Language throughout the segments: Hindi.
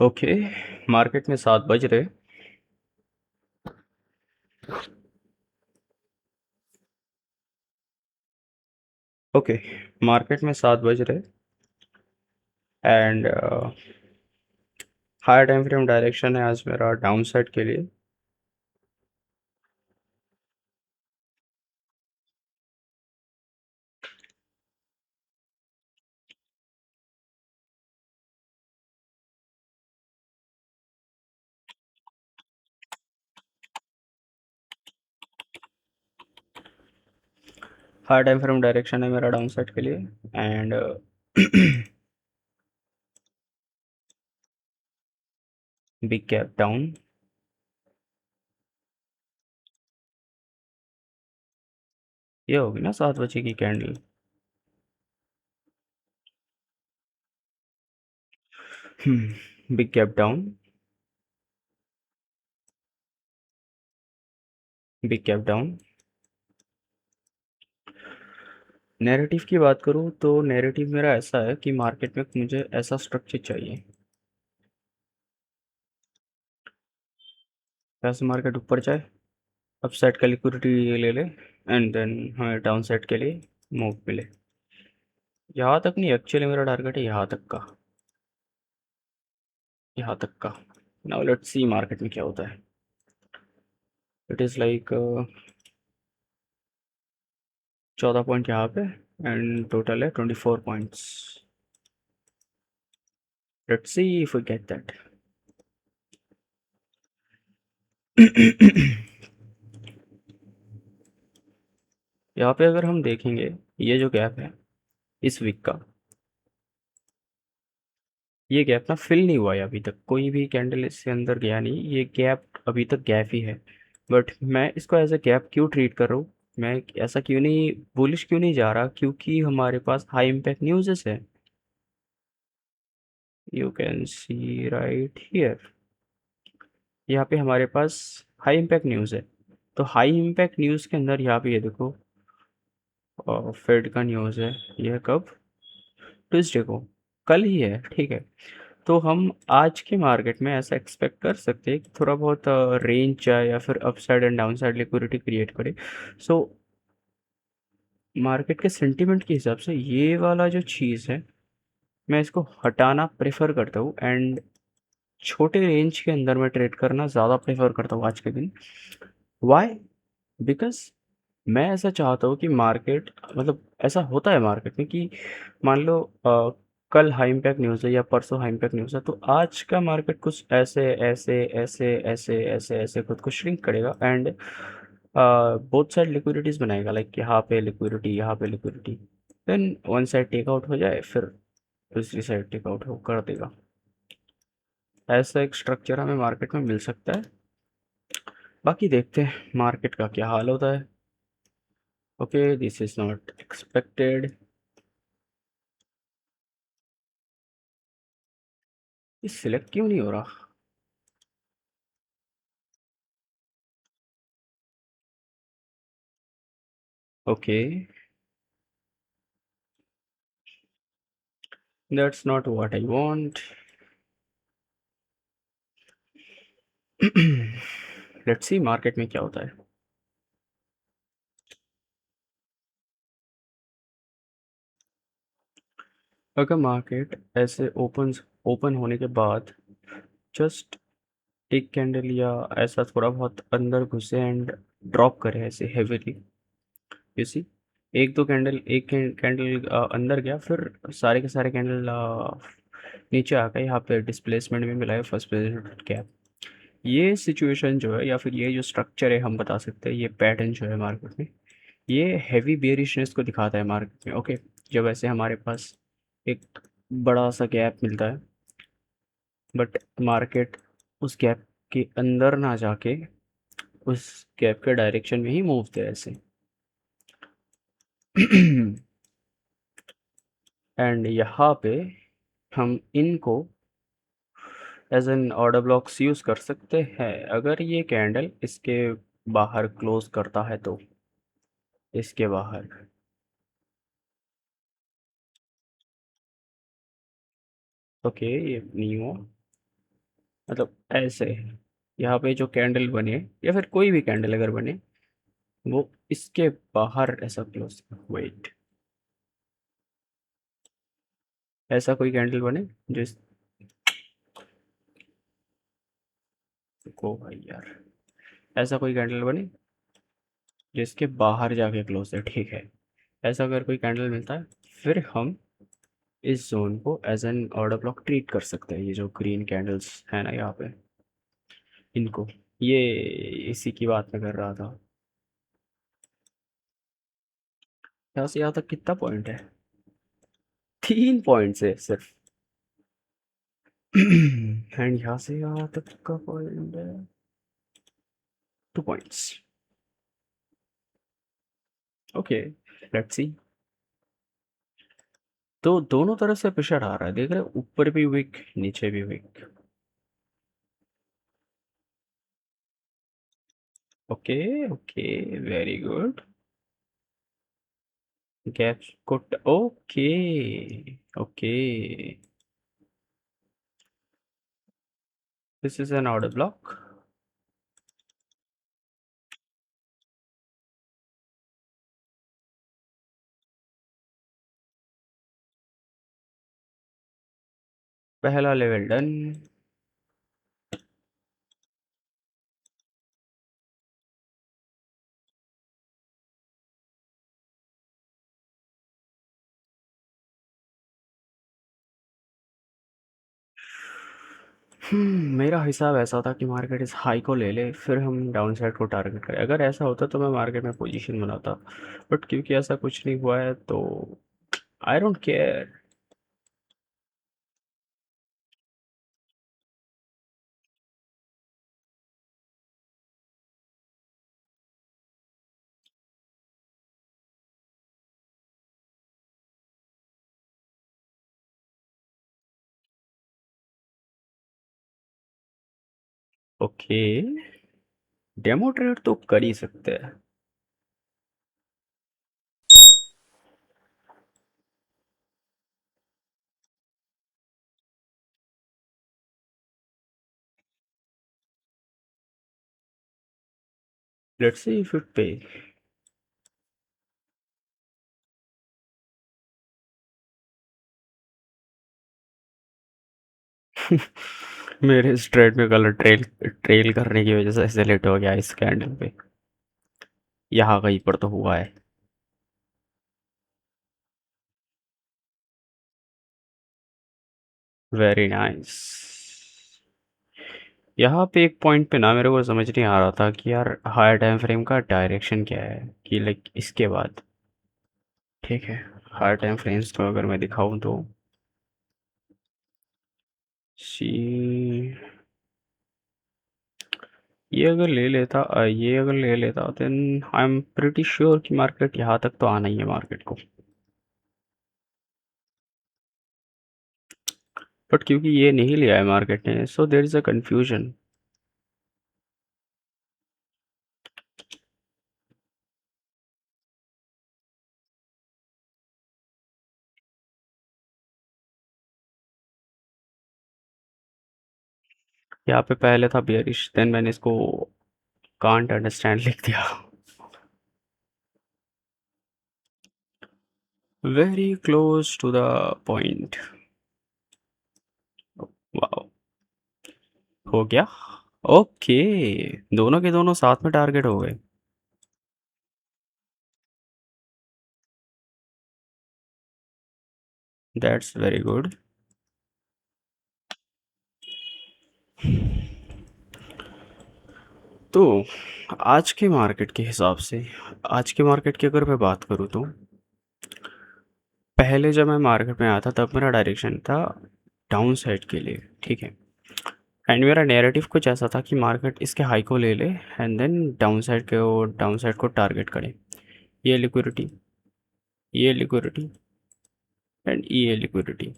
ओके। मार्केट में 7 बज रहे। ओके। मार्केट में 7 बज रहे and higher time frame direction है आज मेरा डाउन साइड के लिए। हायर टाइम फ्रेम डायरेक्शन है मेरा डाउन साइड के लिए एंड बिग गैप डाउन। ये होगी ना 7 बजे की candle. Big gap down. Big gap down. Narrative की बात करूँ तो नैरेटिव मेरा ऐसा है कि मार्केट में मुझे ऐसा स्ट्रक्चर चाहिए। पैसे मार्केट ऊपर जाए, अप साइड का लिक्विडिटी ले ले एंड देन हमें डाउन साइड के लिए मूव मिले। यहाँ तक नहीं, एक्चुअली मेरा टारगेट है यहाँ तक का। यहाँ तक का। नाउ लेट्स सी मार्केट में क्या होता है। इट इज़ लाइक 14 पॉइंट यहाँ पे एंड टोटल है 24 points. Let's see if we get that. यहाँ पे अगर हम देखेंगे, ये जो गैप है इस वीक का, ये गैप ना फिल नहीं हुआ है अभी तक। कोई भी कैंडल इसके अंदर गया नहीं, ये गैप अभी तक गैप ही है। बट मैं इसको एज अ गैप क्यों ट्रीट कर रहा हूँ, मैं ऐसा क्यों नहीं बुलिश क्यों नहीं जा रहा, क्योंकि हमारे पास हाई इम्पैक्ट न्यूज़ है। You can see right here, यहाँ पे हमारे पास हाई इम्पैक्ट न्यूज़ है। तो हाई इम्पैक्ट न्यूज़ के अंदर यहाँ पे ये देखो, फेड का न्यूज़ है। यह कब? ट्यूसडे को, कल ही है, ठीक है। तो हम आज के मार्केट में ऐसा एक्सपेक्ट कर सकते हैं कि थोड़ा बहुत रेंज जाए या फिर upside and downside liquidity create करे। सो मार्केट के सेंटीमेंट के हिसाब से ये वाला जो चीज़ है, मैं इसको हटाना प्रेफर करता हूँ एंड छोटे रेंज के अंदर में ट्रेड करना ज़्यादा प्रेफर करता हूँ आज के दिन। वाई? बिकॉज मैं ऐसा चाहता हूँ कि मार्केट, मतलब ऐसा होता है मार्केट में कि मान लो कल हाई इम्पैक्ट न्यूज़ है या परसों हाई इम्पैक्ट न्यूज़ है, तो आज का मार्केट कुछ ऐसे ऐसे ऐसे ऐसे ऐसे ऐसे खुद को श्रिंक करेगा एंड बोथ साइड लिक्विडिटीज बनाएगा। लाइक यहाँ पे लिक्विडिटी, यहाँ पे liquidity, then one side take out हो जाए, फिर दूसरी साइड टेक आउट हो कर देगा। ऐसा एक स्ट्रक्चर हमें मार्केट में मिल सकता है। बाकी देखते हैं मार्केट का क्या हाल होता है। Okay, this is not expected. ये सिलेक्ट क्यों नहीं हो रहा? Okay, that's not what I want. Let's see market में क्या होता है। अगर मार्केट ऐसे ओपन होने के बाद जस्ट एक कैंडल या ऐसा थोड़ा बहुत अंदर घुसे एंड ड्रॉप करे ऐसे हेवीली, यू सी, एक दो कैंडल, एक कैंडल अंदर गया, फिर सारे के सारे कैंडल नीचे आ गए, यहाँ पे डिस्प्लेसमेंट में मिला है फर्स्ट प्लेसमेंट गैप। ये सिचुएशन जो है या फिर ये जो स्ट्रक्चर है, हम बता सकते हैं ये पैटर्न जो है मार्केट में, ये हैवी बेयरिशनेस को दिखाता है मार्केट में। ओके, जब ऐसे हमारे पास एक बड़ा सा गैप मिलता है बट मार्केट उस गैप के अंदर ना जाके उस गैप के डायरेक्शन में ही मूव थे ऐसे। एंड यहाँ पे हम इनको as an order blocks use कर सकते हैं अगर ये कैंडल इसके बाहर क्लोज करता है तो। इसके बाहर, ओके, ये नहीं हुआ। मतलब ऐसे यहाँ पे जो कैंडल बने या फिर कोई भी कैंडल अगर बने वो इसके बाहर ऐसा क्लोज, वेट, ऐसा कोई कैंडल बने जिसको भाई यार, ऐसा कोई कैंडल बने जिसके बाहर जाके क्लोज है, ठीक है। ऐसा अगर कोई कैंडल मिलता है फिर हम इस जोन को as an order block treat कर सकते हैं। ये जो ग्रीन कैंडल्स है ना यहाँ पे, इनको, ये इसी की बात मैं कर रहा था। यहाँ से यहाँ तक कितना पॉइंट है? 3 पॉइंट है सिर्फ। एंड यहाँ से यहाँ तक का पॉइंट है 2 पॉइंट्स। Okay, let's see. तो दोनों तरफ से प्रेशर आ रहा है, देख रहे हो, ऊपर भी वीक नीचे भी weak. Okay okay, very good. Gap को okay okay, this is an order block. पहला लेवल डन। मेरा हिसाब ऐसा था कि मार्केट इस हाई को ले ले फिर हम डाउन साइड को टारगेट करें। अगर ऐसा होता तो मैं मार्केट में पोजीशन बनाता, बट क्योंकि ऐसा कुछ नहीं हुआ है तो I don't care. Okay, demo trade तो कर ही सकते हैं। लेट्स सी इफ इट पे। मेरे इस ट्रेड में कलर ट्रेल ट्रेल करने की वजह से ऐसे लेट हो गया इस कैंडल पे। यहाँ कहीं पर तो हुआ है। Very nice. यहाँ पे एक पॉइंट पे ना मेरे को समझ नहीं आ रहा था कि यार हायर टाइम फ्रेम का डायरेक्शन क्या है, कि लाइक इसके बाद, ठीक है, हायर टाइम फ्रेम्स को अगर मैं दिखाऊं तो सी, ये अगर ले लेता then I am pretty sure कि मार्केट यहाँ तक तो आना ही है मार्केट को। बट क्योंकि ये नहीं लिया है मार्केट ने, सो देर इज़ अ कंफ्यूजन। यहाँ पे पहले था बियरिश, देन मैंने इसको कांट अंडरस्टैंड लिख दिया। Very close to the point. Wow, हो गया। ओके, दोनों के दोनों साथ में टारगेट हो गए। That's very good. तो आज के मार्केट के हिसाब से, आज के मार्केट की अगर मैं बात करूँ तो पहले जब मैं मार्केट में आया था तब मेरा डायरेक्शन था डाउन साइड के लिए, ठीक है। एंड मेरा नैरेटिव कुछ ऐसा था कि मार्केट इसके हाई को ले ले एंड देन डाउन साइड को टारगेट करे। ये लिक्विडिटी, ये लिक्विडिटी एंड ये लिक्विडिटी।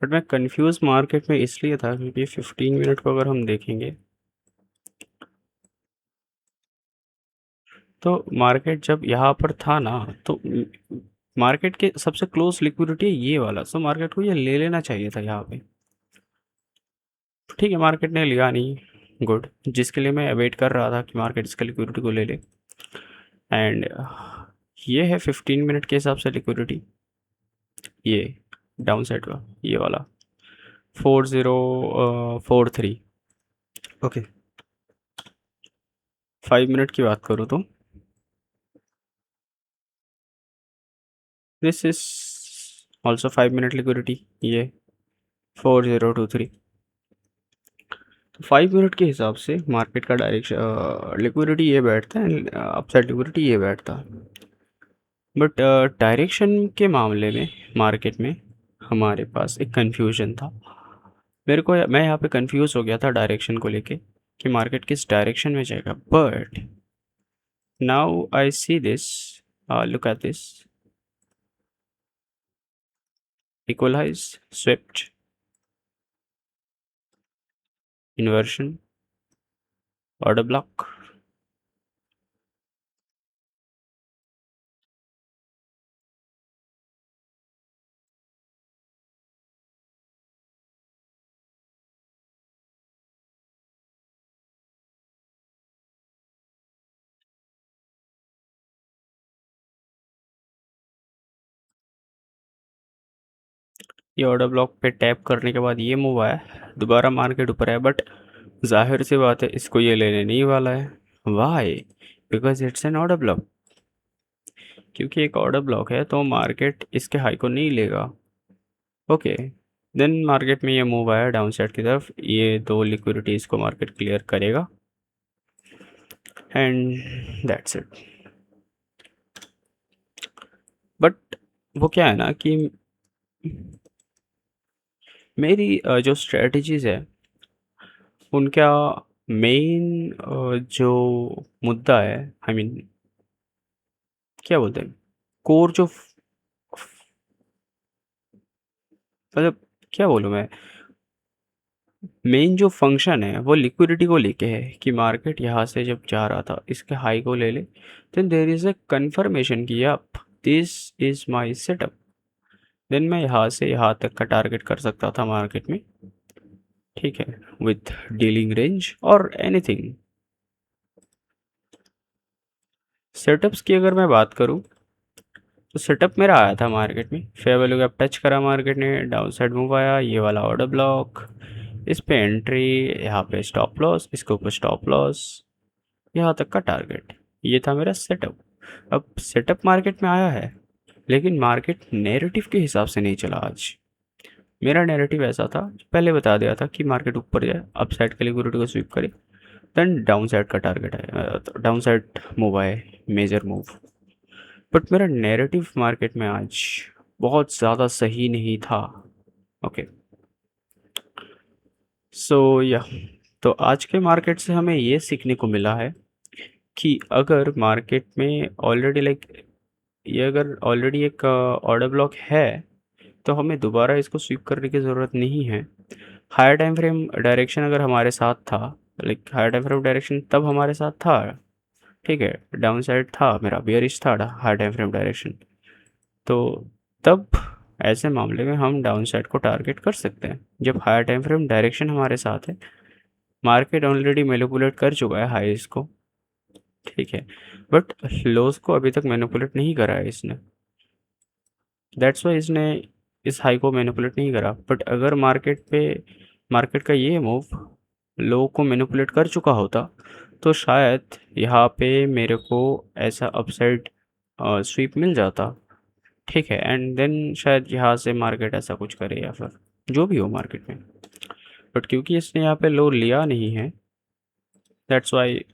बट मैं कंफ्यूज मार्केट में इसलिए था क्योंकि 15 मिनट को अगर हम देखेंगे तो मार्केट जब यहाँ पर था ना, तो मार्केट के सबसे क्लोज लिक्विडिटी है ये वाला, सो मार्केट को ये ले लेना चाहिए था यहाँ पे। ठीक है, मार्केट ने लिया नहीं, गुड। जिसके लिए मैं वेट कर रहा था कि मार्केट इसका लिक्विडिटी को ले ले, एंड ये है 15 मिनट के हिसाब से लिक्विडिटी, ये डाउन साइड का ये वाला 4043। ओके, 5 मिनट की बात करूँ तो this is also 5 minute liquidity, ये 4023। 5 मिनट के हिसाब से मार्केट का डायरेक्शन लिक्विडिटी ये बैठता है, अपसाइड लिक्विडिटी ये बैठता है। बट डायरेक्शन के मामले में मार्केट में हमारे पास एक कंफ्यूजन था। मैं यहाँ पे कंफ्यूज हो गया था डायरेक्शन को लेके कि मार्केट किस डायरेक्शन में जाएगा। But now I see this, look at this, equalise, swift, inversion, order block. ये ऑर्डर ब्लॉक पे टैप करने के बाद ये मूव आया, दोबारा मार्केट ऊपर आया, बट जाहिर सी बात है इसको ये लेने नहीं वाला है। Why? Because it's an order block. क्योंकि एक ऑर्डर ब्लॉक है तो मार्केट इसके हाई को नहीं लेगा। ओके, देन मार्केट में ये मूव आया डाउन साइड की तरफ, ये दो लिक्विडिटीज को मार्केट क्लियर करेगा एंड दैट्स इट। बट वो क्या है ना कि मेरी जो स्ट्रेटजीज है उनका मेन जो मुद्दा है, आई मीन क्या बोलते हैं, कोर जो मतलब क्या बोलूँ मैं, मेन जो फंक्शन है वो लिक्विडिटी को लेके है कि मार्केट यहाँ से जब जा रहा था इसके हाई को ले ले, then there is a confirmation कि up this is my setup, then मैं यहाँ से यहाँ तक का टारगेट कर सकता था मार्केट में। ठीक है, विथ डीलिंग रेंज और एनीथिंग। सेटअप्स की अगर मैं बात करूँ तो सेटअप मेरा आया था मार्केट में, फेयर वैल्यू गैप टच करा मार्केट ने, डाउन साइड मूव आया, ये वाला ऑर्डर ब्लॉक, इस पे एंट्री, यहाँ पे स्टॉप लॉस, इसके ऊपर स्टॉप लॉस, यहाँ तक का टारगेट। ये था मेरा सेटअप। अब सेटअप मार्केट में आया है लेकिन मार्केट नैरेटिव के हिसाब से नहीं चला आज। मेरा नैरेटिव ऐसा था, पहले बता दिया था कि मार्केट ऊपर जाए, अप साइड के लिक्विडिटी को स्वीप करे, देन डाउन साइड का टारगेट है, डाउन साइड मूव आए, मेजर मूव। बट मेरा नैरेटिव मार्केट में आज बहुत ज़्यादा सही नहीं था। ओके, सो या तो आज के मार्केट से हमें ये सीखने को मिला है कि अगर मार्केट में ऑलरेडी लाइक ये अगर ऑलरेडी एक ऑर्डर ब्लॉक है तो हमें दोबारा इसको स्वीप करने की ज़रूरत नहीं है। हायर टाइम फ्रेम डायरेक्शन अगर हमारे साथ था, like higher time frame direction तब हमारे साथ था, ठीक है, डाउन साइड था मेरा, बेयरिश था हायर टाइम फ्रेम डायरेक्शन, तो तब ऐसे मामले में हम डाउन साइड को टारगेट कर सकते हैं जब हायर टाइम फ्रेम डायरेक्शन हमारे साथ है। मार्केट ऑलरेडी मैनिपुलेट कर चुका है हाईज को, ठीक है, बट लोज को अभी तक मैनिपुलेट नहीं करा है इसने, दैट्स वाई इसने इस हाई को मैनिपुलेट नहीं करा। बट अगर मार्केट का ये मूव लो को मैनिपुलेट कर चुका होता तो शायद यहाँ पे मेरे को ऐसा अपसाइड स्वीप मिल जाता, ठीक है, एंड देन शायद यहाँ से मार्केट ऐसा कुछ करे या फिर जो भी हो मार्केट में। बट क्योंकि इसने यहाँ पे लो लिया नहीं है, दैट्स वाई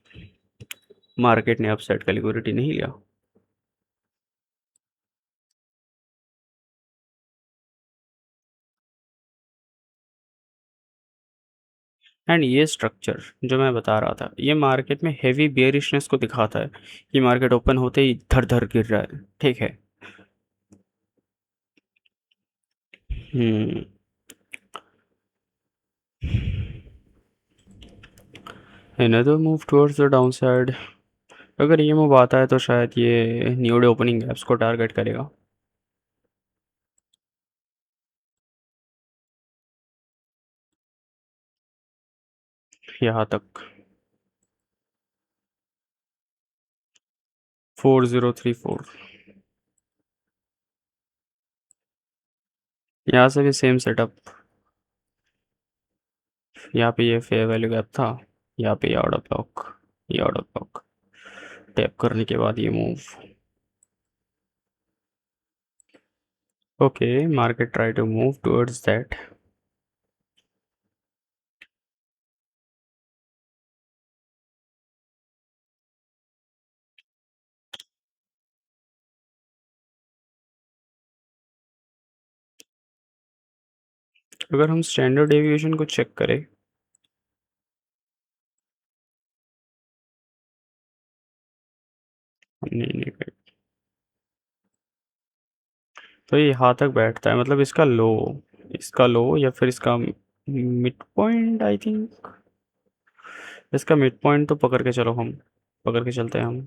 मार्केट ने अपसाइड का लिक्विडिटी नहीं लिया। एंड ये स्ट्रक्चर जो मैं बता रहा था ये मार्केट में हेवी बेयरिशनेस को दिखाता है कि मार्केट ओपन होते ही धर धर गिर रहा है, ठीक है। हम्म another move towards the downside, अगर ये मूव आता है तो शायद ये न्यू डे ओपनिंग गैप्स को टारगेट करेगा। यहाँ तक 4034। यहाँ से भी सेम सेटअप। यहाँ पे ये फेयर वैल्यू गैप था, यहाँ पे ये ऑर्डर ब्लॉक, ये ऑर्डर ब्लॉक टैप करने के बाद ये move. Okay, market try to move towards that. अगर हम स्टैंडर्ड डेविएशन को चेक करें, नहीं नहीं नहीं, तो ये यहाँ तक बैठता है, मतलब इसका लो या फिर इसका मिड पॉइंट, आई थिंक इसका मिड पॉइंट तो पकड़ के चलो, हम पकड़ के चलते हैं हम।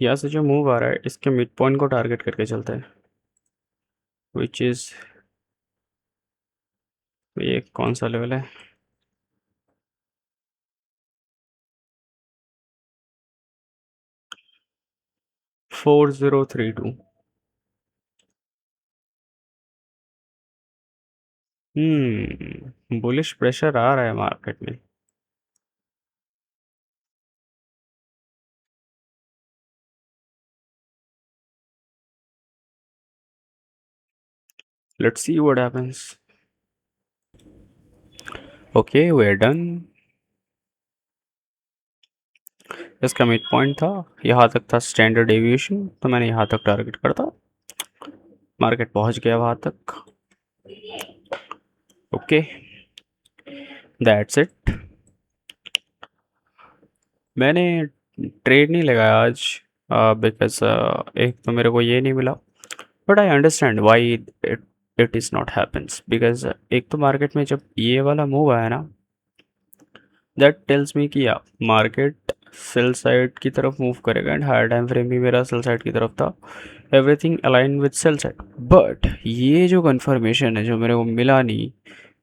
यहाँ से जो मूव आ रहा है इसके मिड पॉइंट को टारगेट करके चलते हैं, विच इज़ ये कौन सा लेवल है? 4032। बुलिश प्रेशर आ रहा है मार्केट में। Let's see what happens. Okay, we are done. इसका मिड पॉइंट था, यहाँ तक था स्टैंडर्ड डेविएशन, तो मैंने यहाँ तक टारगेट करता, मार्केट पहुँच गया वहाँ तक। Okay, that's it. मैंने ट्रेड नहीं लगाया आज, बिकॉज एक तो मेरे को ये नहीं मिला, but I understand why it it is not happens, because एक तो मार्केट में जब ये वाला मूव आया ना, दैट टेल्स मी कि या मार्केट सेल साइड की तरफ मूव करेगा, एंड हायर टाइम फ्रेम भी मेरा सेल साइड की तरफ था, everything align with sell side. But ये जो कंफर्मेशन है जो मेरे को मिला नहीं,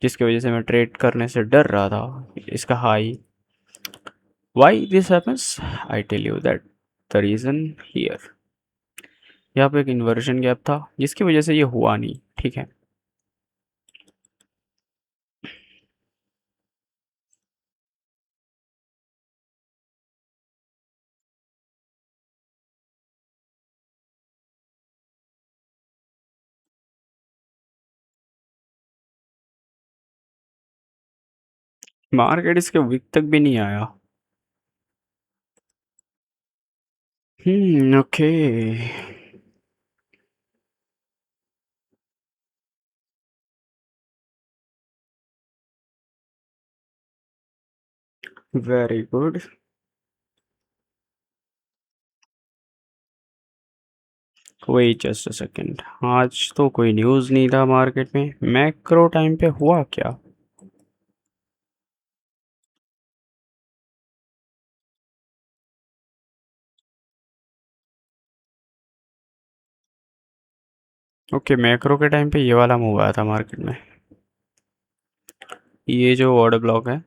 जिसकी वजह से मैं ट्रेड करने से डर रहा था, इसका high, why this happens, I tell you that the reason here. यहाँ पे एक इन्वर्जन गैप था जिसकी वजह से ये हुआ नहीं, ठीक है। मार्केट इसके वीक तक भी नहीं आया। Okay, very good. Wait just a second, आज तो कोई न्यूज़ नहीं था मार्केट में, मैक्रो टाइम पे हुआ क्या? ओके, मैक्रो के टाइम पे ये वाला मूव आया था मार्केट में, ये जो ऑर्डर ब्लॉक है,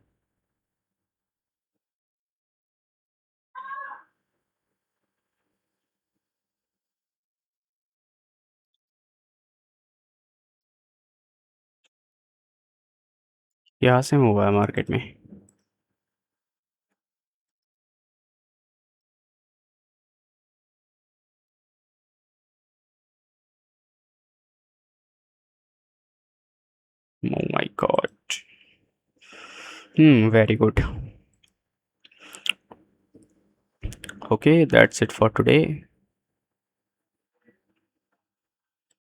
यहाँ से मूव आया मार्केट में। Oh my God. Very good. Okay, that's it for today.